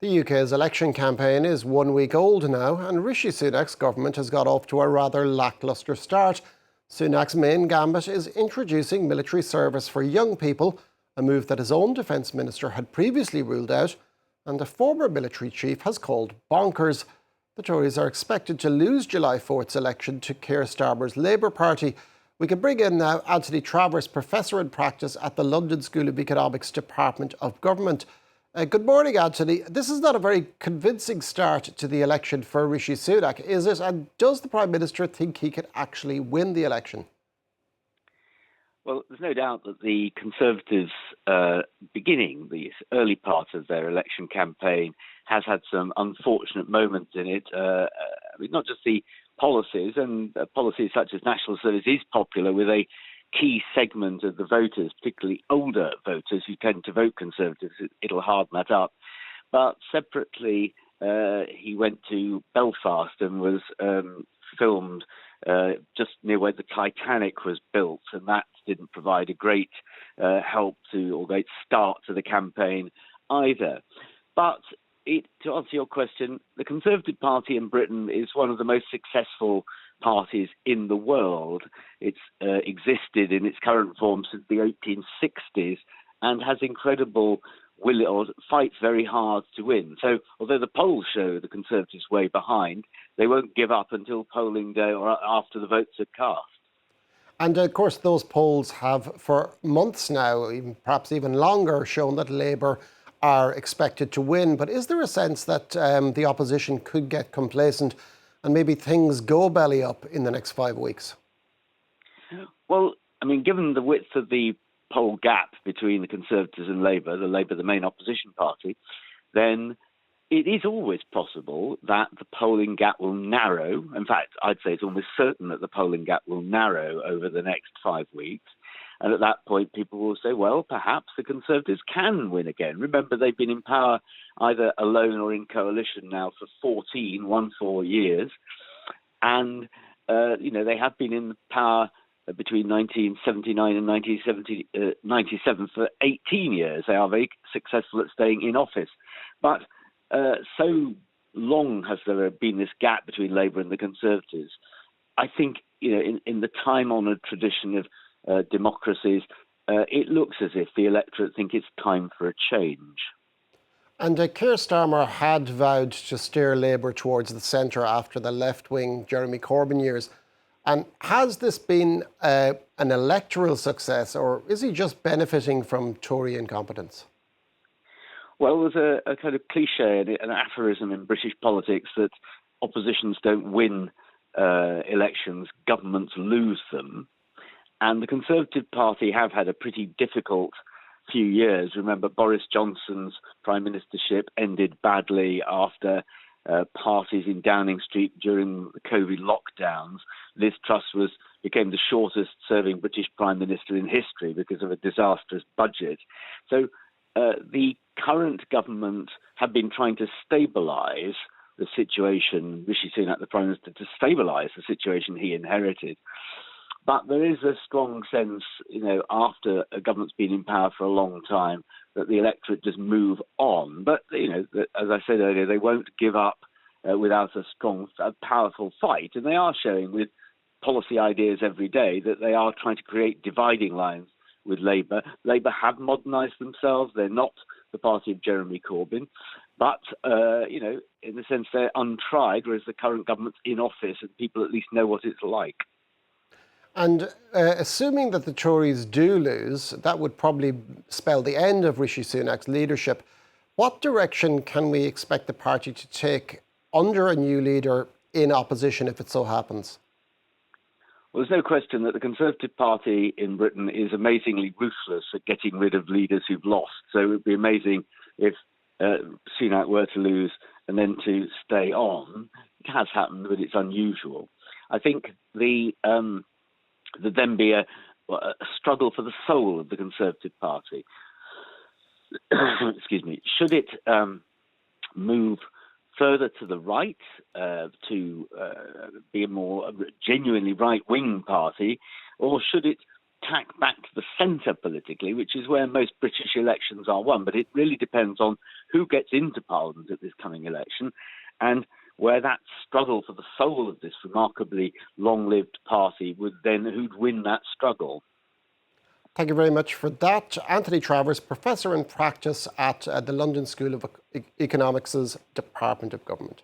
The UK's election campaign is 1 week old now, and Rishi Sunak's government has got off to a rather lacklustre start. Sunak's main gambit is introducing military service for young people, a move that his own defence minister had previously ruled out, and a former military chief has called bonkers. The Tories are expected to lose July 4th's election to Keir Starmer's Labour Party. We can bring in now Anthony Travers, Professor in Practice at the London School of Economics Department of Government. Good morning, Anthony. This is not a very convincing start to the election for Rishi Sunak, is it? And does the Prime Minister think he can actually win the election? Well, there's no doubt that the Conservatives' beginning, the early part of their election campaign, has had some unfortunate moments in it. Not just the policies, and policies such as national service is popular with a key segment of the voters, particularly older voters who tend to vote Conservatives. It'll harden that up. But separately, he went to Belfast and was filmed just near where the Titanic was built, and that didn't provide a great help to, or great start to the campaign either. But to answer your question, the Conservative Party in Britain is one of the most successful parties in the world. It's existed in its current form since the 1860s and has incredible will, or fights very hard to win. So although the polls show the Conservatives way behind, they won't give up until polling day or after the votes are cast. And of course, those polls have for months now, perhaps even longer, shown that Labour are expected to win. But is there a sense that the opposition could get complacent and maybe things go belly up in the next 5 weeks? Well, given the width of the poll gap between the Conservatives and Labour, the main opposition party, then it is always possible that the polling gap will narrow. In fact, I'd say it's almost certain that the polling gap will narrow over the next 5 weeks. And at that point, people will say, well, perhaps the Conservatives can win again. Remember, they've been in power either alone or in coalition now for 4 years. And, they have been in power between 1979 and 1997 for 18 years. They are very successful at staying in office. But so long has there been this gap between Labour and the Conservatives. I think, in the time-honoured tradition of democracies, it looks as if the electorate think it's time for a change. And Keir Starmer had vowed to steer Labour towards the centre after the left-wing Jeremy Corbyn years. And has this been an electoral success, or is he just benefiting from Tory incompetence? Well, there's a kind of cliche, an aphorism in British politics that oppositions don't win elections, governments lose them. And the Conservative Party have had a pretty difficult few years. Remember, Boris Johnson's prime ministership ended badly after parties in Downing Street during the COVID lockdowns. Liz Truss became the shortest serving British prime minister in history because of a disastrous budget. So the current government have been trying to stabilise the situation, Rishi Sunak, the prime minister, to stabilise the situation he inherited. But there is a strong sense, after a government's been in power for a long time, that the electorate just move on. But, as I said earlier, they won't give up without a powerful fight. And they are showing with policy ideas every day that they are trying to create dividing lines with Labour. Labour have modernised themselves. They're not the party of Jeremy Corbyn. But, in the sense they're untried, whereas the current government's in office and people at least know what it's like. And assuming that the Tories do lose, that would probably spell the end of Rishi Sunak's leadership. What direction can we expect the party to take under a new leader in opposition if it so happens? Well, there's no question that the Conservative Party in Britain is amazingly ruthless at getting rid of leaders who've lost. So it would be amazing if Sunak were to lose and then to stay on. It has happened, but it's unusual. I think there'd then be a struggle for the soul of the Conservative Party. Excuse me. Should it move further to the right to be a more genuinely right-wing party, or should it tack back to the centre politically, which is where most British elections are won. But it really depends on who gets into Parliament at this coming election, and where that struggle for the soul of this remarkably long-lived party would then, who'd win that struggle. Thank you very much for that. Anthony Travers, Professor in Practice at the London School of Economics' Department of Government.